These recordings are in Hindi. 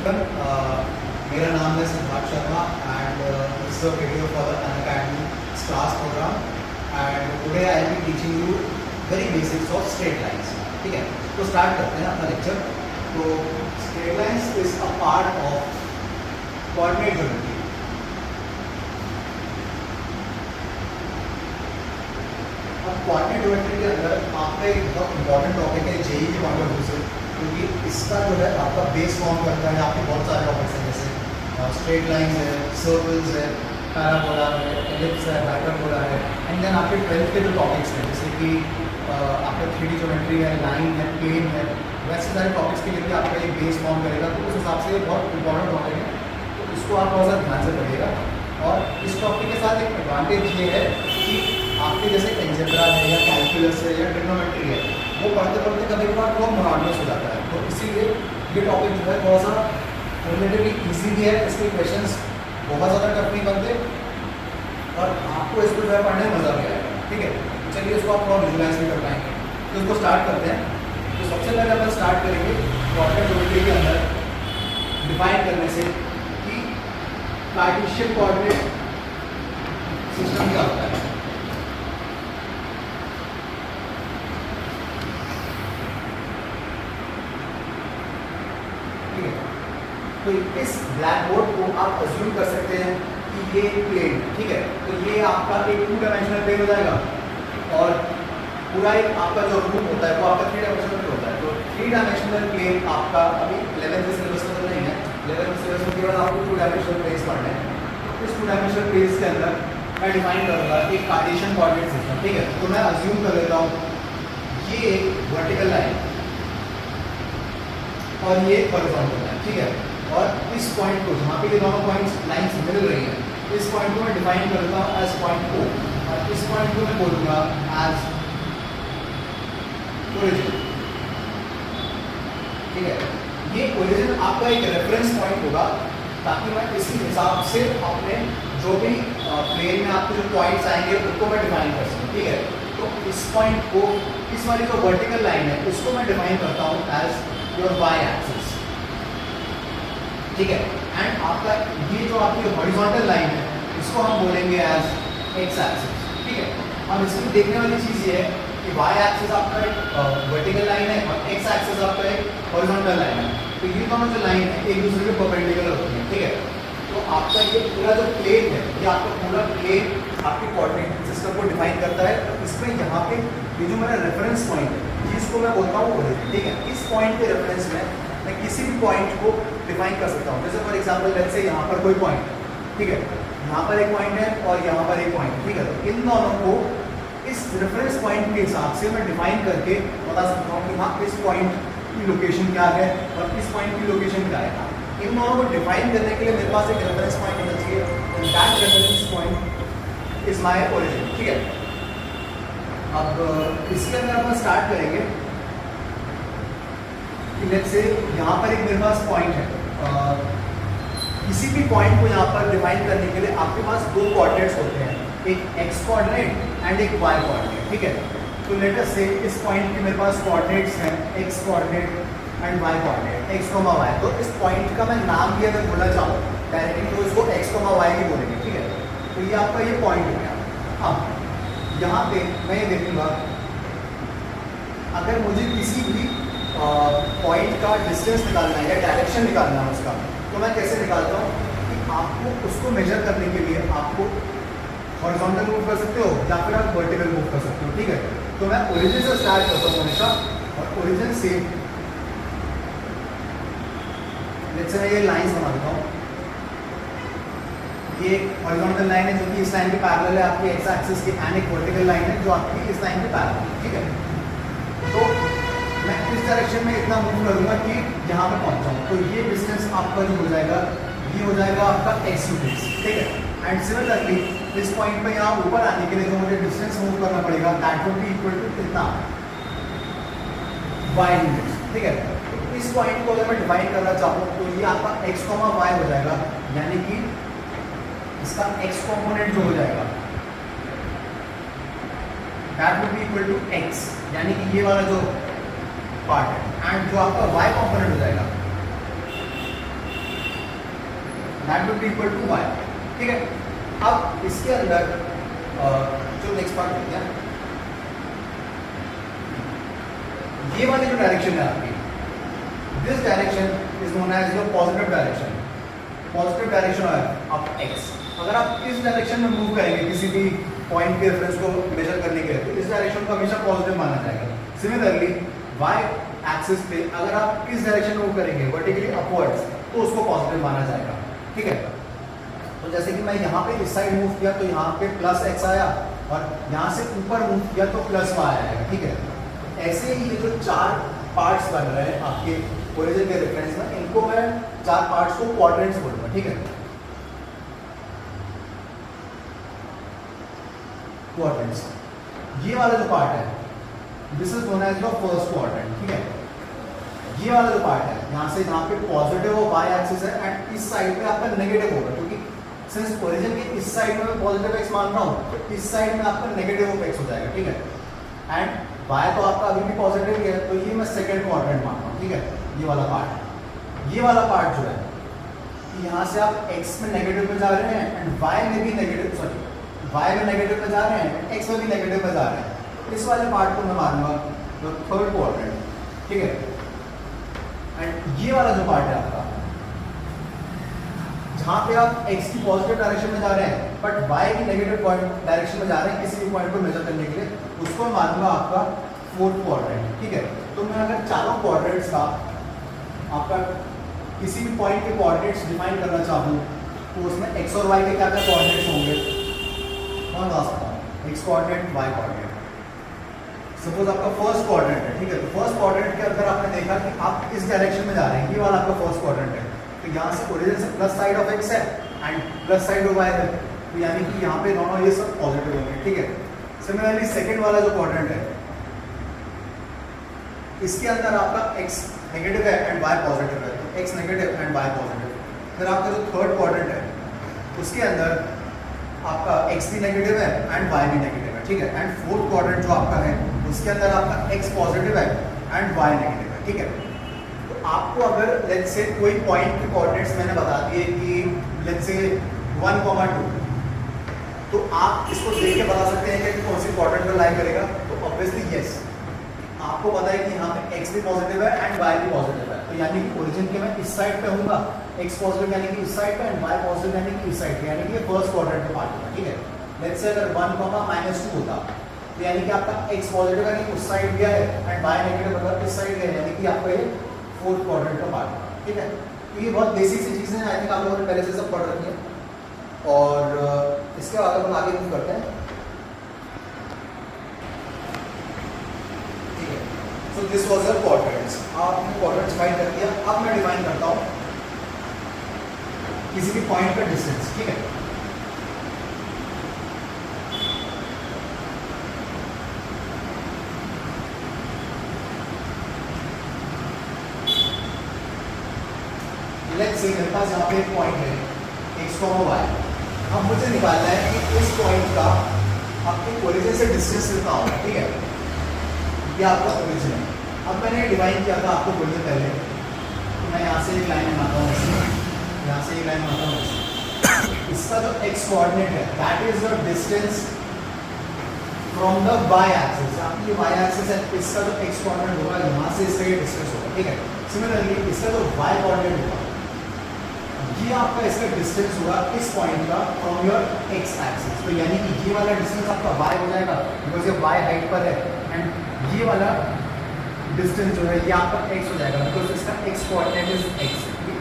everyone. मेरा नाम है Siddharth Sharma and this is a video for the Unacademy STARS program and today I will be teaching you very basics of straight lines. ठीक है, तो start करते हैं अपना लेक्चर. तो straight lines is a part of coordinate geometry. अब कोऑर्डिनेट ज्योमेट्री के अंदर आपका एक बहुत इंपॉर्टेंट टॉपिक है जेई के पॉइंट ऑफ व्यू से, क्योंकि इसका जो है आपका बेस फॉर्म करता है. आपके बहुत सारे टॉपिक्स हैं जैसे स्ट्रेट लाइंस है, सर्कल्स है, पैराबोला है, एलिप्स है, हाइपरबोला है, एंड देन आपके 12th के जो टॉपिक्स हैं जैसे कि आपका 3D ज्योमेट्री है, लाइन है, प्लेन है, वैसे सारे टॉपिक्स के लिए भी आपका एक बेस फॉर्म करेगा. तो उस हिसाब से ये बहुत इंपॉर्टेंट टॉपिक है, तो इसको आप बहुत सा ध्यान से पढ़िएगा. और इस टॉपिक के साथ एक एडवांटेज ये है कि आपके जैसे एल्जेब्रा है या कैलकुलस है या ट्रिग्नोमेट्री है, वो पढ़ते पढ़ते कभी कभार बहुत मोनोटोनस हो जाता है. तो इसीलिए ये टॉपिक जो है थोड़ा सा रिलेटिवली ईजी भी है. इसके क्वेश्चंस बहुत ज़्यादा टफ नहीं बनते और आपको इसको जो है पढ़ने में मज़ा भी आएगा. ठीक है, चलिए इसको आप थोड़ा विजुलाइज भी कर पाएंगे. तो इसको स्टार्ट करते हैं. तो सबसे पहले अपन स्टार्ट करेंगे कोऑर्डिनेट ज्योमेट्री के अंदर डिफाइन करने से कि कार्टेशियन कोऑर्डिनेट सिस्टम क्या होता है. तो इस ब्लैक बोर्ड को आप अज्यूम कर सकते हैं कि ये प्लेन है. ठीक है, तो ये आपका एक 2 डायमेंशनल प्लेन हो जाएगा और पूरा एक आपका जो रूप होता है वो आपका 3 डायमेंशनल प्लेन होता है. तो 3 डायमेंशनल प्लेन आपका अभी 11th के सिलेबस में तो नहीं है. 11th सिलेबस में केवल आपको 2 डायमेंशनल प्लेन्स पढ़ने हैं. तो इस 2 डायमेंशनल प्लेन्स के अंदर मैं डिफाइन करूँगा एक कार्टेशियन कोऑर्डिनेट सिस्टम. ठीक है, तो मैं अज्यूम कर लेता हूँ ये एक वर्टिकल लाइन और ये हॉरिजॉन्टल लाइन. ठीक है, और इस पॉइंट को जहाँ पे ये दोनों पॉइंट्स लाइंस मिल रही हैं, इस पॉइंट को मैं डिफाइन करता हूँ एज पॉइंट O और इस पॉइंट को मैं बोलूँगा एज ओरिजिन. ठीक है, ये ओरिजिन आपका एक रेफरेंस पॉइंट होगा ताकि मैं इसी हिसाब से अपने जो भी प्लेन में आपके जो पॉइंट्स आएंगे उनको मैं डिफाइन कर सकूँ. ठीक है, तो इस पॉइंट को, इस वाली जो वर्टिकल लाइन है उसको मैं डिफाइन करता हूँ एज योर वाई एक्सिस. ठीक है, एंड आपका ये जो आपकी हॉरिजॉन्टल लाइन है इसको हम बोलेंगे एज एक्स एक्सिस. ठीक है, अब इसमें देखने वाली चीज़ ये है कि वाई एक्सिस आपका एक वर्टिकल लाइन है और एक्स एक्सिस आपका एक हॉरिजॉन्टल लाइन है. तो ये दोनों जो लाइन है एक दूसरे के परपेंडिकुलर होती है. ठीक है, तो आपका ये पूरा जो प्लेन है ये आपका पूरा प्लेन आपके कोऑर्डिनेट सिस्टम को डिफाइन करता है. तो इसमें यहाँ पे ये जो मेरा रेफरेंस पॉइंट है जिसको मैं बोलता हूँ ओरिजिन. ठीक है, इस पॉइंट के रेफरेंस में मैं किसी भी पॉइंट को डिफाइन कर सकता हूँ. जैसे फॉर एग्जांपल लेट्स से यहाँ पर कोई पॉइंट. ठीक है, यहाँ पर एक पॉइंट है और यहाँ पर एक पॉइंट. ठीक है, तो इन दोनों को इस रेफरेंस पॉइंट के हिसाब से मैं डिफाइन करके बता सकता हूँ कि हाँ इस पॉइंट की लोकेशन क्या है और इस पॉइंट की लोकेशन क्या है. इन दोनों को डिफाइन करने के लिए मेरे पास एक रेफरेंस पॉइंट होना चाहिए and that reference point is my origin. ठीक है, अब इसके अंदर अपन स्टार्ट करेंगे कि लेट्स से यहाँ पर एक मेरे पास पॉइंट है. किसी भी पॉइंट को यहाँ पर डिफाइन करने के लिए आपके पास 2 कोऑर्डिनेट्स होते हैं, एक एक्स कोऑर्डिनेट एंड एक वाई कोऑर्डिनेट. ठीक है, तो लेट अस से इस पॉइंट के मेरे पास कोऑर्डिनेट्स हैं X coordinate and Y coordinate, X comma Y. तो इस पॉइंट का मैं नाम भी अगर बोलना चाहूँ डायरेक्टली तो इसको एक्स कोमा वाई ही बोलेंगे. ठीक है, तो ये आपका ये पॉइंट हो गया. अब यहाँ पे मैं ये देखूँगा अगर मुझे किसी भी पॉइंट का डिस्टेंस निकालना है या डायरेक्शन निकालना है उसका, तो मैं कैसे निकालता हूँ कि आपको उसको मेजर करने के लिए आपको हॉरिजॉन्टल मूव कर सकते हो या फिर आप वर्टिकल मूव कर सकते हो. ठीक है, तो मैं ओरिजिन से स्टार्ट करता हूँ हमेशा और ओरिजिन से लेट्स से मैं ये लाइंस बना देता हूँ. ये एक हॉरिजॉन्टल लाइन है जो कि इस लाइन के पैरेलल है आपकी एक्स एक्सिस की एंड एक वर्टिकल लाइन है जो आपकी इस लाइन के पैरेलल है. ठीक है, तो मैं इस डायरेक्शन में इतना मूव करूँगा कि यहाँ पे पहुँच जाऊँ. तो ये डिस्टेंस आपका जो हो जाएगा ये हो जाएगा आपका एक्स यूनिट्स. ठीक है, एंड सिमिलरली इस पॉइंट पे यहाँ ऊपर आने के लिए जो मुझे डिस्टेंस मूव करना पड़ेगा that will be equal to कितना वाई यूनिट्स. ठीक है, तो इस पॉइंट को अगर मैं डिफाइन करना चाहूँ तो ये आपका एक्स कॉमा वाई हो जाएगा, यानी कि इसका एक्स कॉम्पोनेंट जो हो जाएगा that will be equal to X, यानी कि ये वाला जो पार्ट है, एंड जो आपका y कंपोनेंट हो जाएगा that will be equal to y, ठीक है। अब इसके अंदर जो नेक्स्ट पार्ट देखते हैं, ये वाली जो डायरेक्शन है आपकी, this direction is known as your positive direction, positive direction of x। अगर आप इस डायरेक्शन में मूव करेंगे किसी भी पॉइंट के रेफरेंस को मेजर करने के लिए, तो इस डायरेक्शन को हमेशा पॉजिटिव माना जाएगा। सिमिलरली y एक्सिस पे अगर आप इस डायरेक्शन में मूव करेंगे वर्टिकली अपवर्ड्स, तो उसको पॉजिटिव माना जाएगा, ठीक है। तो जैसे कि मैं यहाँ पे इस साइड मूव किया तो यहाँ पे प्लस x आया, और यहाँ से ऊपर मूव किया तो प्लस y आएगा, ठीक है। ऐसे ही ये जो चार पार्ट्स बन रहे हैं आपके ओरिजिन के रेफरेंस में, इनको मैं चार पार्ट्स को क्वाड्रेंट्स बोलूंगा, ठीक है। क्वाड्रेंट्स, ये वाला जो पार्ट है this is known as your first quadrant, ठीक है। ये वाला जो पार्ट है यहाँ से जहाँ पे पॉजिटिव और y एक्सिस है, एंड इस साइड पे आपका नेगेटिव होगा, क्योंकि सिंस ओरिजिन के इस साइड में मैं पॉजिटिव x मान रहा हूँ, तो इस साइड में आपका नेगेटिव ऑफ x हो जाएगा, ठीक है। एंड y तो आपका अभी भी पॉजिटिव ही है, तो ये मैं सेकंड क्वाड्रेंट मान रहा हूँ, ठीक है। ये वाला पार्ट, ये वाला पार्ट जो है यहाँ से आप x में नेगेटिव में जा रहे हैं एंड y में भी नेगेटिव, सॉरी y में नेगेटिव में जा रहे हैं, x में भी नेगेटिव में जा रहे हैं, इस वाले पार्ट को मैं मानूंगा तो थर्ड क्वाड्रेंट, ठीक है। एंड ये वाला जो पार्ट है आपका, जहाँ पे आप x की पॉजिटिव डायरेक्शन में जा रहे हैं बट y की नेगेटिव डायरेक्शन में जा रहे हैं किसी भी पॉइंट को मेजर करने के लिए, उसको मैं मानूंगा आपका फोर्थ क्वाड्रेंट, ठीक है। तो मैं अगर चारों क्वाड्रेंट्स का आपका किसी भी पॉइंट के कोऑर्डिनेट्स डिफाइन करना चाहूँ, तो उसमें x और y के क्या क्या कोऑर्डिनेट्स होंगे, कौन बता सकता है? x coordinate, y coordinate. Suppose आपका फर्स्ट क्वाड्रेंट है, ठीक है। तो फर्स्ट क्वाड्रेंट के अंदर आपने देखा कि आप इस डायरेक्शन में जा रहे हैं, ये वाला आपका फर्स्ट क्वाड्रेंट है, तो यहाँ से ओरिजिन से प्लस साइड ऑफ x है and plus side of y है, तो यानी कि यहाँ पे दोनों ये सब पॉजिटिव होंगे, ठीक है। सिमिलरली सेकंड वाला जो क्वाड्रेंट है, इसके अंदर आपका x नेगेटिव है एंड y पॉजिटिव है, तो x negative and y positive. फिर आपका जो थर्ड क्वाड्रेंट है, उसके अंदर आपका x भी नेगेटिव है एंड y भी नेगेटिव है, ठीक है। एंड फोर्थ क्वाड्रेंट जो आपका है, उसके अंदर आपका x पॉजिटिव है एंड y नेगेटिव है, ठीक है। तो आपको अगर लेट्स से कोई पॉइंट के कोऑर्डिनेट्स मैंने बता दिए कि लेट्स से 1,2, तो आप इसको देख के बता सकते हैं कि कौन सी क्वाड्रेंट में लाई करेगा। तो ऑब्वियसली यस, आपको पता है कि यहाँ पे x भी पॉजिटिव है एंड y भी पॉजिटिव है, तो यानी कि ओरिजिन के मैं इस साइड पे होऊंगा, x पॉजिटिव यानी कि इस साइड पे एंड y पॉजिटिव यानी कि इस साइड पे, यानी कि ये फर्स्ट क्वाड्रेंट का पार्ट होगा, ठीक है। लेट्स से अगर 1,-2 होता, तो यानी कि आपका x पॉजिटिव यानी उस साइड गया है एंड y नेगेटिव मतलब इस साइड गया है, यानी कि आपका ये फोर्थ क्वाड्रेंट का पार्ट है, ठीक है। तो ये बहुत बेसिक सी चीज़ें हैं, आई थिंक आप लोगों ने पहले से सब पढ़ रखी है। और इसके बाद हम आगे मूव करते हैं, ठीक है। So this was your quadrants, आपने क्वाड्रेंट्स डिफाइन कर दिया। अब मैं डिफाइन करता हूँ किसी भी पॉइंट का डिस्टेंस, ठीक है। लेट्स से मेरे पास यहाँ पे एक पॉइंट है x, y। अब मुझे निकालना है कि इस पॉइंट का आपके ओरिजिन से डिस्टेंस कितना होगा, ठीक है। ये आपका ओरिजिन है। अब मैंने डिवाइन किया था आपको बोलने पहले, तो मैं यहाँ से एक लाइन बनाता हूँ, यहाँ से एक लाइन बनाता हूँ। इसका जो x कोऑर्डिनेट है that is the distance from the y axis. आपकी y एक्सिस है, इसका जो x कोऑर्डिनेट होगा यहाँ से इसका ये डिस्टेंस होगा, ठीक है। सिमिलरली इसका जो y कोऑर्डिनेट होगा, ये आपका इसका डिस्टेंस होगा इस पॉइंट का फ्रॉम योर x एक्सिस। तो यानी कि ये वाला डिस्टेंस आपका y हो जाएगा, बिकॉज ये y हाइट पर है, एंड ये वाला डिस्टेंस जो है ये आपका x हो जाएगा, बिकॉज इसका x कोऑर्डिनेट इज x।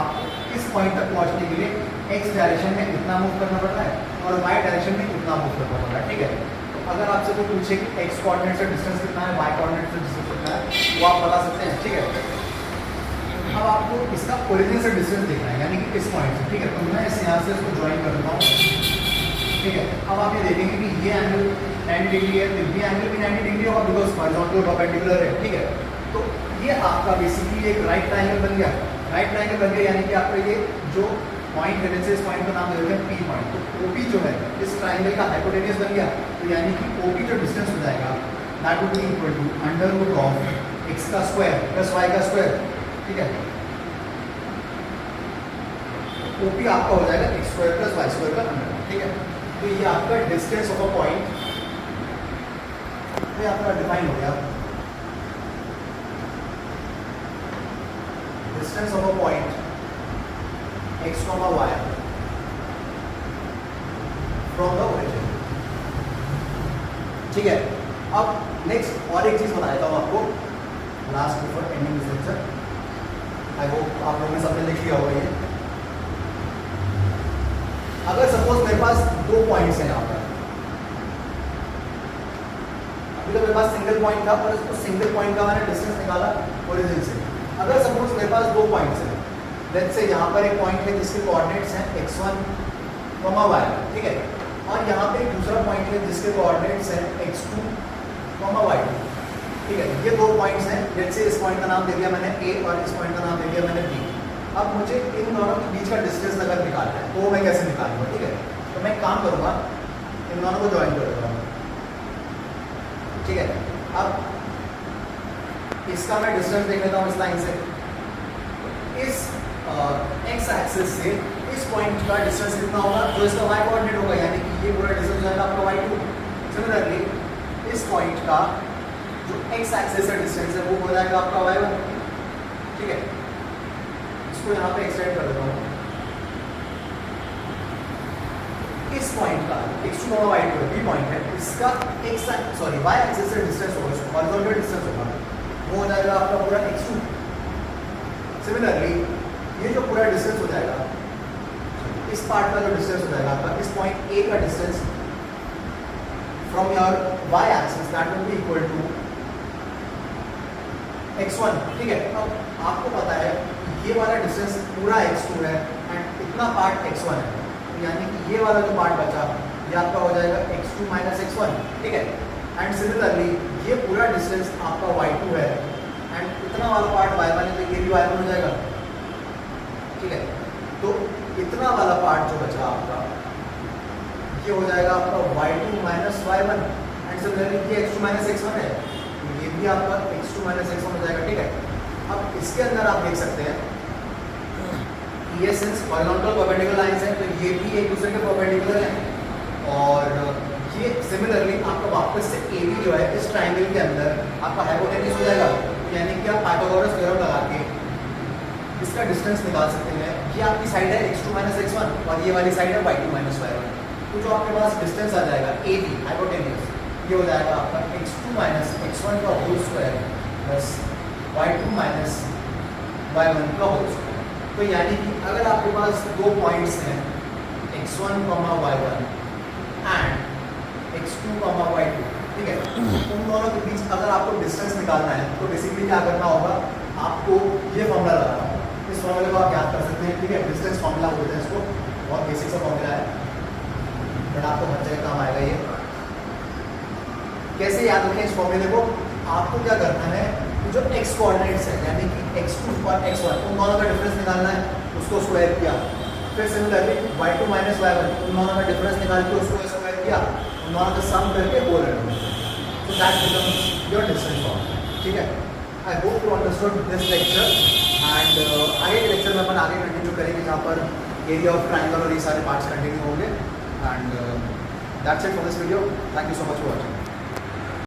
आपको इस पॉइंट तक पहुंचने के लिए x डायरेक्शन में इतना मूव करना पड़ता है और y डायरेक्शन में इतना मूव करना पड़ता है, ठीक है। तो अगर आपसे कोई पूछे कि x कोऑर्डिनेट से डिस्टेंस कितना है, y कोऑर्डिनेट से डिस्टेंस कितना है, वो आप बता सकते हैं, ठीक है। अब आपको इसका ओरिजिन से डिस्टेंस देखना है, यानी कि इस पॉइंट से, ठीक है। तो मैं इस यहाँ से इसको ज्वाइन कर देता हूँ, ठीक है। अब आप ये देखेंगे कि ये एंगल 90 डिग्री है, तो ये एंगल भी 90 डिग्री होगा, बिकॉज हॉरिजॉन्टल परपेंडिकुलर है, ठीक है। तो ये आपका बेसिकली एक राइट ट्रायंगल बन गया। राइट ट्रायंगल बन गया यानी कि आपका ये जो पॉइंट है, जैसे इस पॉइंट का नाम दे देते हैं P पॉइंट, तो OP जो है इस ट्रायंगल का हाइपोटेन्यूज बन गया। तो यानी कि OP जो डिस्टेंस हो जाएगा that would be equal to under root of x का स्क्वायर प्लस y का स्क्वायर, ठीक है। OP आपका हो जाएगा x square plus Y square का अंडर, ठीक है। तो ये आपका डिस्टेंस ऑफ अ पॉइंट ये आपका डिफाइन हो गया, distance of a point x, y from the origin, ठीक है। अब नेक्स्ट और एक चीज बता देता हूँ आपको last before ending this lecture. I hope आप लोगों ने सबने लिख लिया होगा ये। अगर सपोज मेरे पास 2 पॉइंट्स हैं यहाँ पर, अभी तो मेरे पास सिंगल पॉइंट था पर उसको सिंगल पॉइंट का मैंने डिस्टेंस निकाला ओरिजिन से। अगर सपोज मेरे पास 2 पॉइंट्स हैं, लेट्स से यहाँ पर एक पॉइंट है जिसके कोऑर्डिनेट्स हैं x1, y, ठीक है, और यहाँ पे एक दूसरा पॉइंट है जिसके कोऑर्डिनेट्स हैं x2, y2, ठीक है। ये 2 पॉइंट्स हैं, लेट्स से इस पॉइंट का नाम दे दिया मैंने a और इस पॉइंट का नाम दे दिया मैंने b। अब मुझे इन दोनों के बीच का डिस्टेंस अगर निकालना है तो मैं कैसे निकालूंगा, ठीक है। तो मैं एक काम करूँगा, इन दोनों को ज्वाइन कर दूँगा, ठीक है। अब इसका मैं डिस्टेंस देख लेता हूँ इस लाइन से, इस एक्स एक्सिस से इस पॉइंट का डिस्टेंस कितना होगा, जो इसका y कोऑर्डिनेट होगा, यानी कि ये पूरा डिस्टेंस हो जाएगा आपका y2। सिमिलरली इस पॉइंट का जो x एक्सिस से डिस्टेंस है वो हो जाएगा आपका y1, ठीक है। इसको यहाँ पे एक्सटेंड कर देता हूँ, इस पॉइंट का x2, y2 b पॉइंट है, इसका y एक्सिस से डिस्टेंस होगा, इसका हॉरिजॉन्टल डिस्टेंस होगा, वो हो जाएगा आपका पूरा x2। सिमिलरली ये जो पूरा डिस्टेंस हो जाएगा, इस पार्ट का जो डिस्टेंस हो जाएगा आपका, इस पॉइंट A का distance from your y axis that will be equal to x1, ठीक है। अब आपको पता है ये वाला डिस्टेंस पूरा x2 है एंड इतना पार्ट x1 है, यानी कि ये वाला जो पार्ट बचा ये आपका हो जाएगा x2 माइनस x1, ठीक है। एंड सिमिलरली ये पूरा डिस्टेंस आपका y2 है एंड इतना वाला पार्ट y1 है, तो ये भी y1 हो जाएगा, ठीक है। तो इतना वाला पार्ट जो बचा आपका ये हो जाएगा आपका y2 minus y1 and similarly ये x2 माइनस x1 है, तो ये भी आपका x2 माइनस x1 हो जाएगा, ठीक है। अब इसके अंदर आप देख सकते हैं ये सिंस हॉरिजॉन्टल परपेंडिकुलर लाइंस हैं तो ये भी एक दूसरे के परपेंडिकुलर हैं, और ये सिमिलरली आपका वापस से AB जो है इस ट्राइंगल के अंदर आपका हाइपोटेन्यूज हो जाएगा, यानी कि आप पाइथागोरस थ्योरम लगा के इसका डिस्टेंस निकाल सकते हैं। ये आपकी साइड है x2 माइनस x1 और ये वाली साइड है y2 माइनस y1, तो जो आपके पास डिस्टेंस आ जाएगा AB हाइपोटेन्यूज, ये हो जाएगा आपका x2 माइनस x1 का whole square plus y2 minus y1 का होल स्क्वायर। तो यानी कि अगर आपके पास 2 पॉइंट्स हैं x1, y1 and x2, y2, ठीक है, उन दोनों के बीच अगर आपको डिस्टेंस निकालना है तो बेसिकली क्या करना होगा, आपको ये फॉर्मूला लगाना होगा। इस फॉर्मूले को आप याद कर सकते हैं, ठीक है, डिस्टेंस फॉर्मूला बोलते हैं इसको, बहुत बेसिक सा फॉर्मूला है बट आपको हर जगह काम आएगा। ये कैसे याद रखें इस फॉर्मूले को, आपको क्या करना है, जो x कोऑर्डिनेट्स है यानी कि x2 और x1 उन दोनों का डिफरेंस निकालना है, उसको स्क्वायर किया, फिर सिमिलरली y2 माइनस y1 उन दोनों का डिफरेंस निकाल के उसको स्क्वायर किया, उन दोनों का सम करके होल रखना, so that becomes your distance formula, ठीक है। I hope you understood this lecture and आगे के लेक्चर में अपन आगे कंटिन्यू करेंगे जहाँ पर एरिया ऑफ ट्राइंगल और ये सारे पार्ट्स कंटिन्यू होंगे and that's it for this video. Thank you so much for watching.